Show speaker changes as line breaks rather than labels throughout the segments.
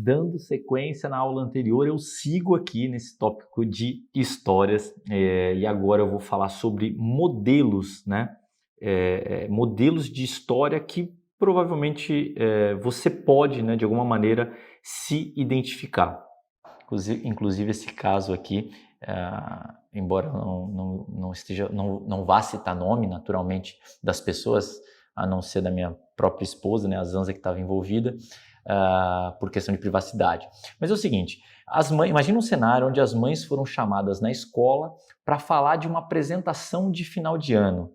Dando sequência na aula anterior, eu sigo aqui nesse tópico de histórias e agora eu vou falar sobre modelos, né? Modelos de história que provavelmente você pode, né, de alguma maneira, se identificar. Inclusive esse caso aqui, embora não vá citar nome, naturalmente, das pessoas, a não ser da minha própria esposa, né, a Zanza, que estava envolvida, por questão de privacidade. Mas é o seguinte, imagina um cenário onde as mães foram chamadas na escola para falar de uma apresentação de final de ano.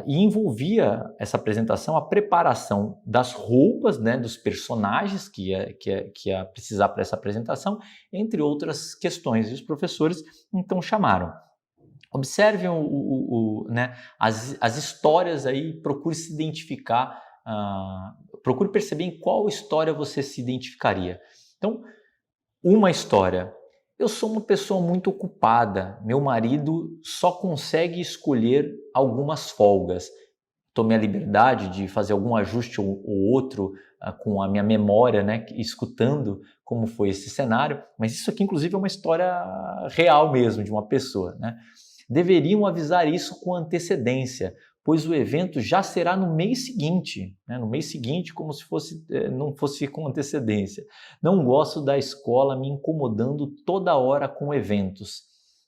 E envolvia essa apresentação a preparação das roupas, né, dos personagens que ia precisar para essa apresentação, entre outras questões. E os professores então chamaram. Observem né, as histórias aí, procure se identificar, procure perceber em qual história você se identificaria. Então, uma história. Eu sou uma pessoa muito ocupada, meu marido só consegue escolher algumas folgas. Tomei a liberdade de fazer algum ajuste ou outro com a minha memória, né, escutando como foi esse cenário, mas isso aqui inclusive é uma história real mesmo, de uma pessoa, né? Deveriam avisar isso com antecedência, pois o evento já será no mês seguinte, né? No mês seguinte, como se não fosse com antecedência. Não gosto da escola me incomodando toda hora com eventos.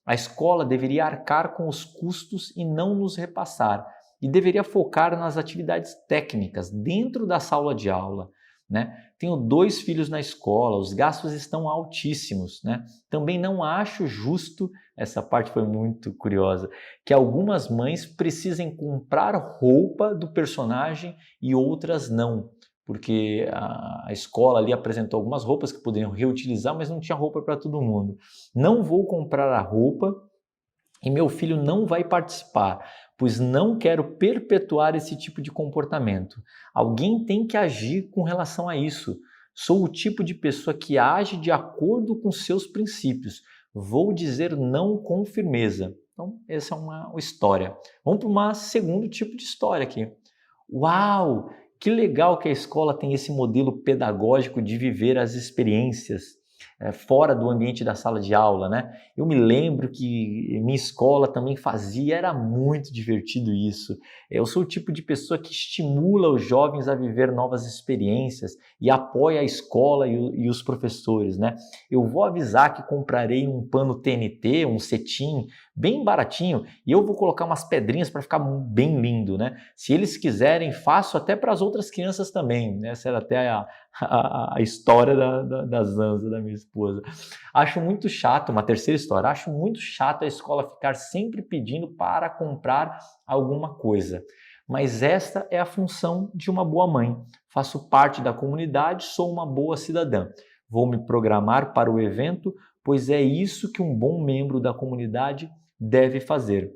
A escola deveria arcar com os custos e não nos repassar, e deveria focar nas atividades técnicas dentro da sala de aula, né? Tenho 2 filhos na escola, os gastos estão altíssimos, né? Também não acho justo, essa parte foi muito curiosa, que algumas mães precisem comprar roupa do personagem e outras não, porque a escola ali apresentou algumas roupas que poderiam reutilizar, mas não tinha roupa para todo mundo. Não vou comprar a roupa e meu filho não vai participar, pois não quero perpetuar esse tipo de comportamento. Alguém tem que agir com relação a isso. Sou o tipo de pessoa que age de acordo com seus princípios. Vou dizer não com firmeza. Então, essa é uma história. Vamos para um segundo tipo de história aqui. Uau! Que legal que a escola tem esse modelo pedagógico de viver as experiências fora do ambiente da sala de aula, né? Eu me lembro que minha escola também fazia, era muito divertido isso. Eu sou o tipo de pessoa que estimula os jovens a viver novas experiências e apoia a escola e os professores, né? Eu vou avisar que comprarei um pano TNT, um cetim, bem baratinho, e eu vou colocar umas pedrinhas para ficar bem lindo, né? Se eles quiserem, faço até para as outras crianças também, né? Essa era até a história da Zanza, da minha esposa. Acho muito chato, uma terceira história, acho muito chato a escola ficar sempre pedindo para comprar alguma coisa. Mas esta é a função de uma boa mãe. Faço parte da comunidade, sou uma boa cidadã. Vou me programar para o evento, pois é isso que um bom membro da comunidade deve fazer.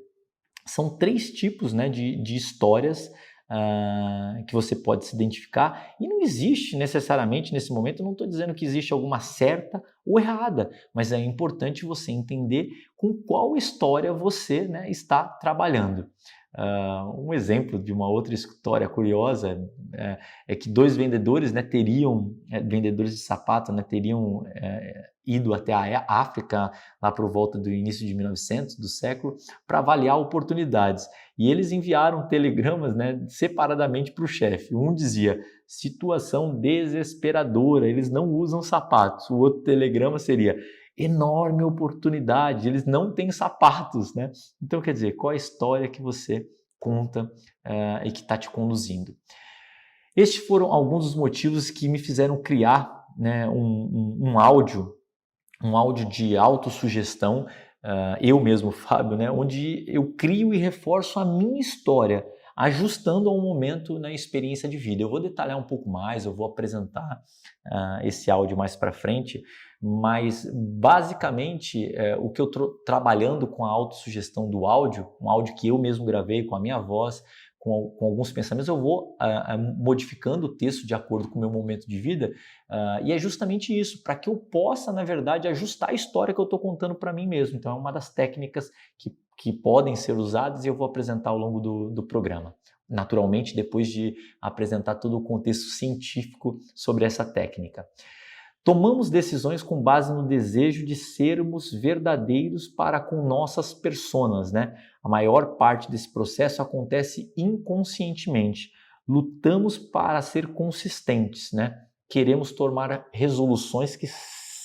São 3 tipos, né, de histórias que você pode se identificar, e não existe necessariamente nesse momento, eu não estou dizendo que existe alguma certa ou errada, mas é importante você entender com qual história você, né, está trabalhando. Um exemplo de uma outra história curiosa é que 2 vendedores, né, vendedores de sapato, né, teriam ido até a África lá por volta do início de 1900 do século para avaliar oportunidades. E eles enviaram telegramas, né, separadamente para o chefe. Um dizia, situação desesperadora, eles não usam sapatos. O outro telegrama seria, enorme oportunidade, eles não têm sapatos, né? Então, quer dizer, qual a história que você conta e que está te conduzindo? Estes foram alguns dos motivos que me fizeram criar, né, um áudio de autossugestão, eu mesmo, Fábio, né, onde eu crio e reforço a minha história, ajustando ao momento na experiência de vida. Eu vou detalhar um pouco mais, eu vou apresentar esse áudio mais para frente, mas basicamente o que eu estou trabalhando com a autossugestão do áudio, um áudio que eu mesmo gravei com a minha voz, com alguns pensamentos, eu vou modificando o texto de acordo com o meu momento de vida, e é justamente isso, para que eu possa, na verdade, ajustar a história que eu estou contando para mim mesmo. Então é uma das técnicas que podem ser usadas e eu vou apresentar ao longo do programa. naturalmente depois de apresentar todo o contexto científico sobre essa técnica. Tomamos decisões com base no desejo de sermos verdadeiros para com nossas personas, né? A maior parte desse processo acontece inconscientemente. Lutamos para ser consistentes, né? Queremos tomar resoluções que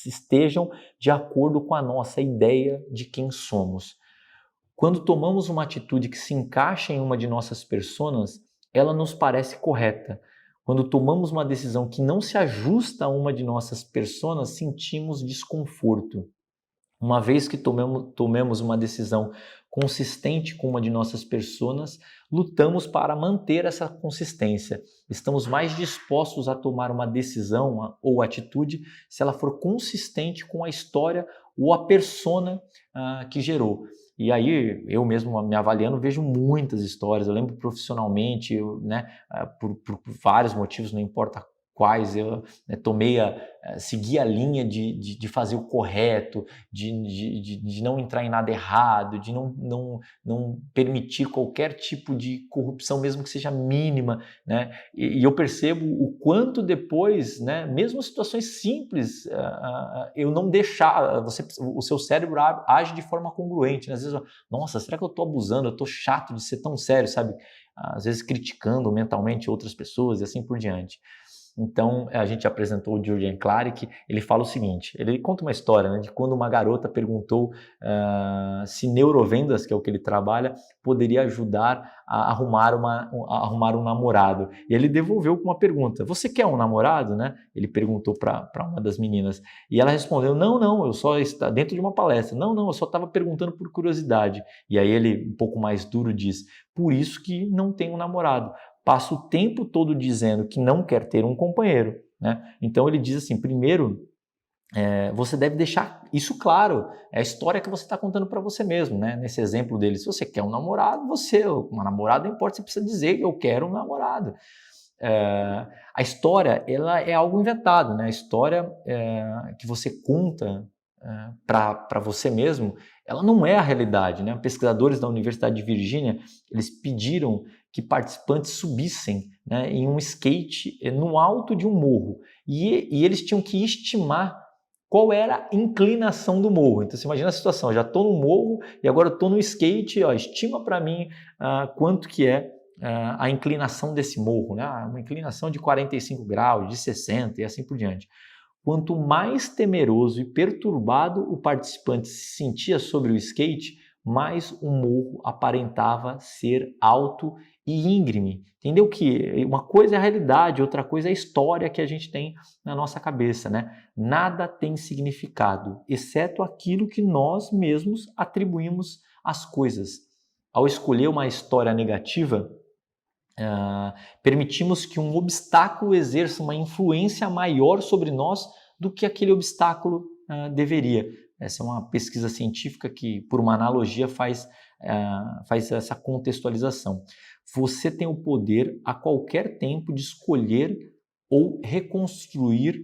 estejam de acordo com a nossa ideia de quem somos. Quando tomamos uma atitude que se encaixa em uma de nossas personas, ela nos parece correta. Quando tomamos uma decisão que não se ajusta a uma de nossas personas, sentimos desconforto. Uma vez que tomemos uma decisão consistente com uma de nossas personas, lutamos para manter essa consistência. Estamos mais dispostos a tomar uma decisão ou atitude se ela for consistente com a história ou a persona que gerou. E aí, eu mesmo me avaliando, vejo muitas histórias. Eu lembro profissionalmente, por vários motivos, não importa quais, eu segui a linha de fazer o correto, de não entrar em nada errado, de não permitir qualquer tipo de corrupção, mesmo que seja mínima, né? E eu percebo o quanto depois, né, mesmo situações simples, eu não deixar, o seu cérebro age de forma congruente, né? Às vezes, nossa, será que eu estou abusando? Eu estou chato de ser tão sério, sabe? Às vezes criticando mentalmente outras pessoas e assim por diante. Então, a gente apresentou o Jürgen Klarik, ele fala o seguinte, ele conta uma história, né, de quando uma garota perguntou se neurovendas, que é o que ele trabalha, poderia ajudar a arrumar um namorado. E ele devolveu com uma pergunta, você quer um namorado? Né? Ele perguntou para uma das meninas. E ela respondeu, não, eu só estava dentro de uma palestra. Não, eu só estava perguntando por curiosidade. E aí ele, um pouco mais duro, diz, por isso que não tenho um namorado. Passa o tempo todo dizendo que não quer ter um companheiro, né? Então ele diz assim, primeiro, você deve deixar isso claro, é a história que você está contando para você mesmo, né? Nesse exemplo dele, se você quer um namorado, uma namorada, não importa, você precisa dizer eu quero um namorado. A história, ela é algo inventado, né? A história que você conta para você mesmo, ela não é a realidade, né? Pesquisadores da Universidade de Virgínia, eles pediram que participantes subissem, né, em um skate no alto de um morro e eles tinham que estimar qual era a inclinação do morro. Então você imagina a situação, eu já estou no morro e agora estou no skate, estima para mim quanto que é a inclinação desse morro, né? Uma inclinação de 45 graus, de 60 e assim por diante. Quanto mais temeroso e perturbado o participante se sentia sobre o skate, mais o morro aparentava ser alto e íngreme. Entendeu que uma coisa é a realidade, outra coisa é a história que a gente tem na nossa cabeça, né? Nada tem significado, exceto aquilo que nós mesmos atribuímos às coisas. Ao escolher uma história negativa, permitimos que um obstáculo exerça uma influência maior sobre nós do que aquele obstáculo deveria. Essa é uma pesquisa científica que, por uma analogia, faz essa contextualização. Você tem o poder a qualquer tempo de escolher ou reconstruir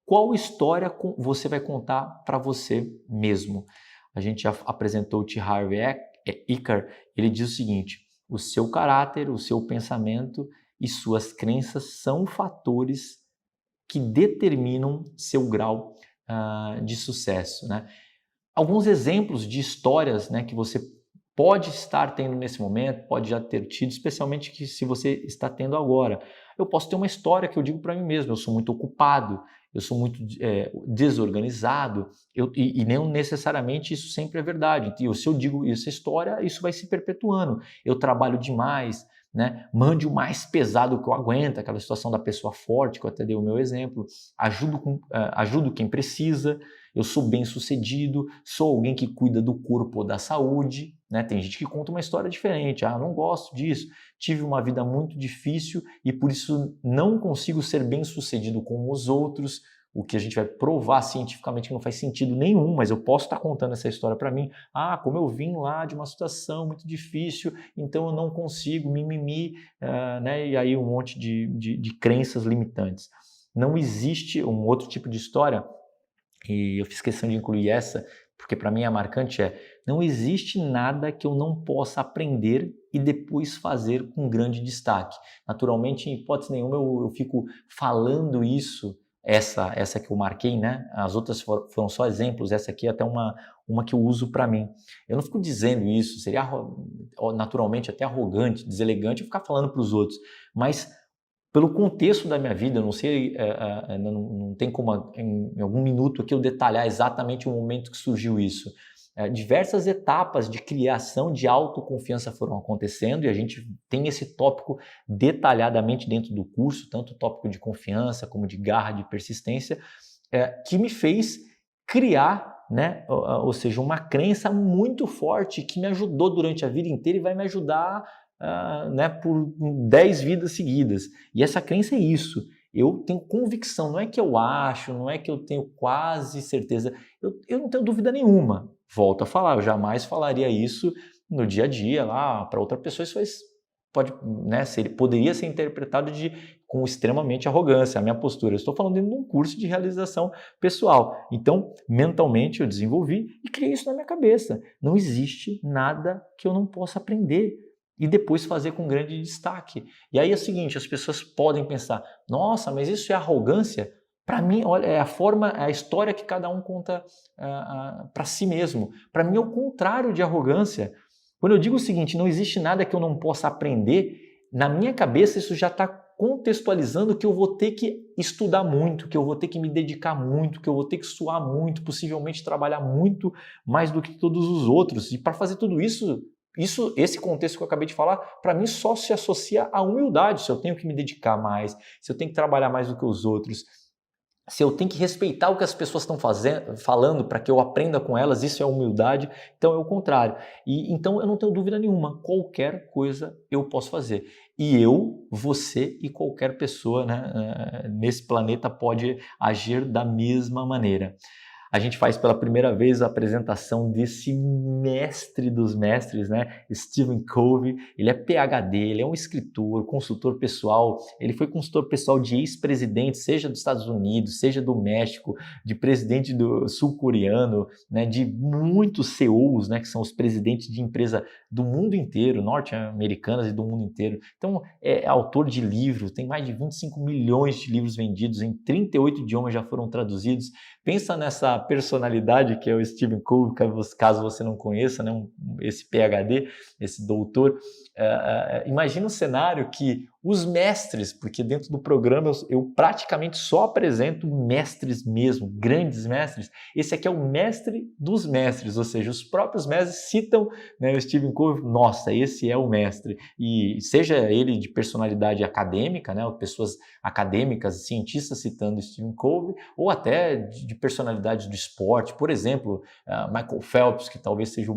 qual história você vai contar para você mesmo. A gente já apresentou o T. Harv Eker, ele diz o seguinte, o seu caráter, o seu pensamento e suas crenças são fatores que determinam seu grau de sucesso, né? Alguns exemplos de histórias, né, que você pode estar tendo nesse momento, pode já ter tido, especialmente que se você está tendo agora. Eu posso ter uma história que eu digo para mim mesmo, eu sou muito ocupado, eu sou muito desorganizado, e não necessariamente isso sempre é verdade. E se eu digo essa história, isso vai se perpetuando. Eu trabalho demais, né? Mande o mais pesado que eu aguento, aquela situação da pessoa forte, que eu até dei o meu exemplo, ajudo quem precisa, eu sou bem sucedido, sou alguém que cuida do corpo ou da saúde, né? Tem gente que conta uma história diferente, não gosto disso, tive uma vida muito difícil e por isso não consigo ser bem sucedido como os outros, o que a gente vai provar cientificamente que não faz sentido nenhum, mas eu posso estar contando essa história para mim, como eu vim lá de uma situação muito difícil, então eu não consigo, mimimi, né? E aí um monte de crenças limitantes. Não existe um outro tipo de história, e eu fiz questão de incluir essa, porque para mim a marcante não existe nada que eu não possa aprender e depois fazer com grande destaque. Naturalmente, em hipótese nenhuma, eu fico falando isso, essa que eu marquei, né? As outras foram só exemplos, essa aqui é até uma que eu uso para mim. Eu não fico dizendo isso, seria naturalmente até arrogante, deselegante eu ficar falando para os outros, mas pelo contexto da minha vida, eu não sei, não tem como em algum minuto aqui eu detalhar exatamente o momento que surgiu isso. Diversas etapas de criação de autoconfiança foram acontecendo e a gente tem esse tópico detalhadamente dentro do curso, tanto o tópico de confiança como de garra, de persistência, que me fez criar, né, ou seja, uma crença muito forte que me ajudou durante a vida inteira e vai me ajudar né, por 10 vidas seguidas. E essa crença é isso. Eu tenho convicção, não é que eu acho, não é que eu tenho quase certeza, eu não tenho dúvida nenhuma. Volto a falar, eu jamais falaria isso no dia a dia lá para outra pessoa, isso pode, né, poderia ser interpretado com extremamente arrogância, a minha postura. Eu estou falando dentro de um curso de realização pessoal. Então, mentalmente eu desenvolvi e criei isso na minha cabeça. Não existe nada que eu não possa aprender e depois fazer com grande destaque. E aí é o seguinte, as pessoas podem pensar, nossa, mas isso é arrogância? Para mim, olha, é a história que cada um conta para si mesmo. Para mim é o contrário de arrogância. Quando eu digo o seguinte, não existe nada que eu não possa aprender, na minha cabeça isso já está contextualizando que eu vou ter que estudar muito, que eu vou ter que me dedicar muito, que eu vou ter que suar muito, possivelmente trabalhar muito mais do que todos os outros. E para fazer tudo isso, esse contexto que eu acabei de falar, para mim só se associa à humildade. Se eu tenho que me dedicar mais, se eu tenho que trabalhar mais do que os outros, se eu tenho que respeitar o que as pessoas estão falando para que eu aprenda com elas, isso é humildade, então é o contrário. E então eu não tenho dúvida nenhuma, qualquer coisa eu posso fazer. E eu, você e qualquer pessoa, né, nesse planeta pode agir da mesma maneira. A gente faz pela primeira vez a apresentação desse mestre dos mestres, né? Stephen Covey. Ele é PhD, ele é um escritor, consultor pessoal. Ele foi consultor pessoal de ex-presidentes, seja dos Estados Unidos, seja do México, de presidente do sul-coreano, né? De muitos CEOs, né? Que são os presidentes de empresa do mundo inteiro, norte-americanas e do mundo inteiro. Então, é autor de livros, tem mais de 25 milhões de livros vendidos, em 38 idiomas já foram traduzidos. Pensa nessa personalidade que é o Stephen Covey, caso você não conheça, né, esse PhD, esse doutor. Imagina um cenário que os mestres, porque dentro do programa eu praticamente só apresento mestres mesmo, grandes mestres. Esse aqui é o mestre dos mestres, ou seja, os próprios mestres citam, né, o Stephen Covey, nossa, esse é o mestre. E seja ele de personalidade acadêmica, né, pessoas acadêmicas, cientistas citando Stephen Covey, ou até de personalidades do esporte, por exemplo, Michael Phelps, que talvez seja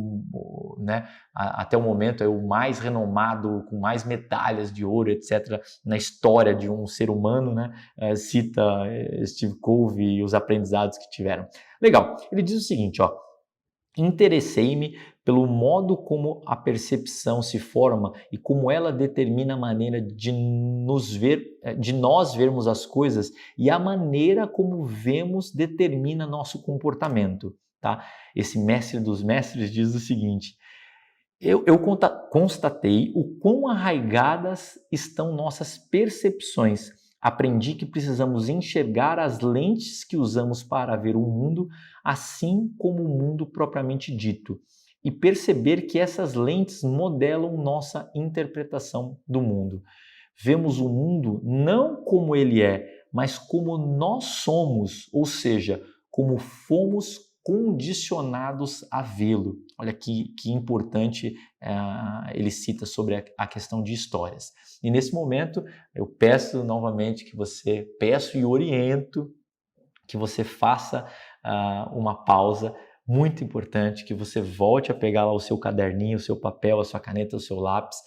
né, até o momento é o mais renomado, com mais medalhas de ouro, etc., na história de um ser humano, né? Cita Steve Covey e os aprendizados que tiveram. Legal, ele diz o seguinte, ó, interessei-me pelo modo como a percepção se forma e como ela determina a maneira de nós vermos as coisas e a maneira como vemos determina nosso comportamento. Tá? Esse mestre dos mestres diz o seguinte, eu constatei o quão arraigadas estão nossas percepções. Aprendi que precisamos enxergar as lentes que usamos para ver o mundo, assim como o mundo propriamente dito, e perceber que essas lentes modelam nossa interpretação do mundo. Vemos o mundo não como ele é, mas como nós somos, ou seja, como fomos condicionados a vê-lo. Olha que importante ele cita sobre a questão de histórias. E nesse momento eu peço novamente peço e oriento que você faça uma pausa muito importante, que você volte a pegar lá o seu caderninho, o seu papel, a sua caneta, o seu lápis,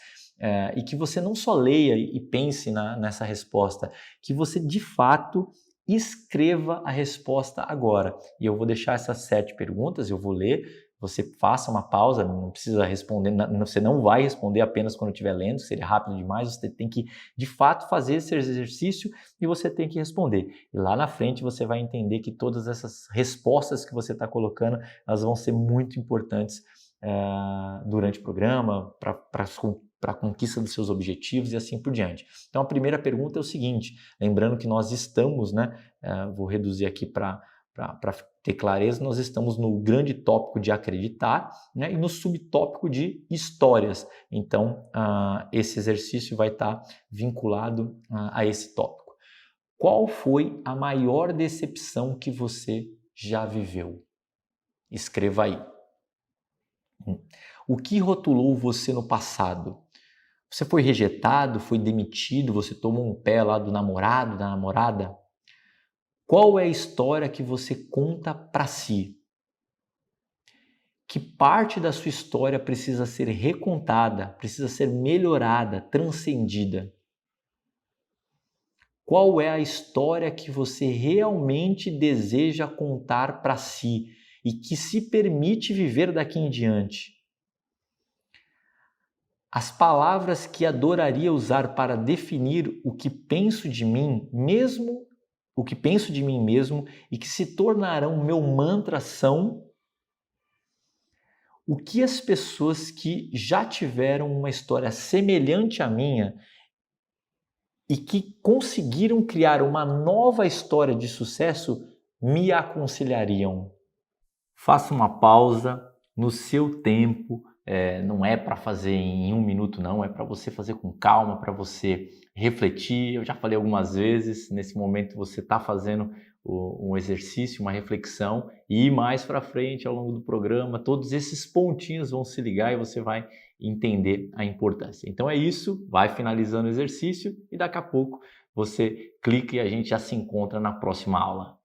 e que você não só leia e pense nessa resposta, que você de fato escreva a resposta agora. E eu vou deixar essas 7 perguntas, eu vou ler, você faça uma pausa, não precisa responder, você não vai responder apenas quando estiver lendo, seria rápido demais, você tem que, de fato, fazer esse exercício e você tem que responder. E lá na frente você vai entender que todas essas respostas que você está colocando, elas vão ser muito importantes durante o programa, para a conquista dos seus objetivos e assim por diante. Então, a primeira pergunta é o seguinte, lembrando que nós estamos, vou reduzir aqui para ter clareza, nós estamos no grande tópico de acreditar, e no subtópico de histórias. Então, esse exercício vai estar vinculado a esse tópico. Qual foi a maior decepção que você já viveu? Escreva aí. O que rotulou você no passado? Você foi rejetado, foi demitido, você tomou um pé lá do namorado, da namorada? Qual é a história que você conta para si? Que parte da sua história precisa ser recontada, precisa ser melhorada, transcendida? Qual é a história que você realmente deseja contar para si e que se permite viver daqui em diante? As palavras que adoraria usar para definir o que penso de mim mesmo, o que penso de mim mesmo e que se tornarão meu mantra são: o que as pessoas que já tiveram uma história semelhante à minha e que conseguiram criar uma nova história de sucesso me aconselhariam. Faça uma pausa no seu tempo, não é para fazer em 1 minuto não, é para você fazer com calma, para você refletir. Eu já falei algumas vezes, nesse momento você está fazendo um exercício, uma reflexão, e mais para frente ao longo do programa, todos esses pontinhos vão se ligar e você vai entender a importância. Então é isso, vai finalizando o exercício e daqui a pouco você clica e a gente já se encontra na próxima aula.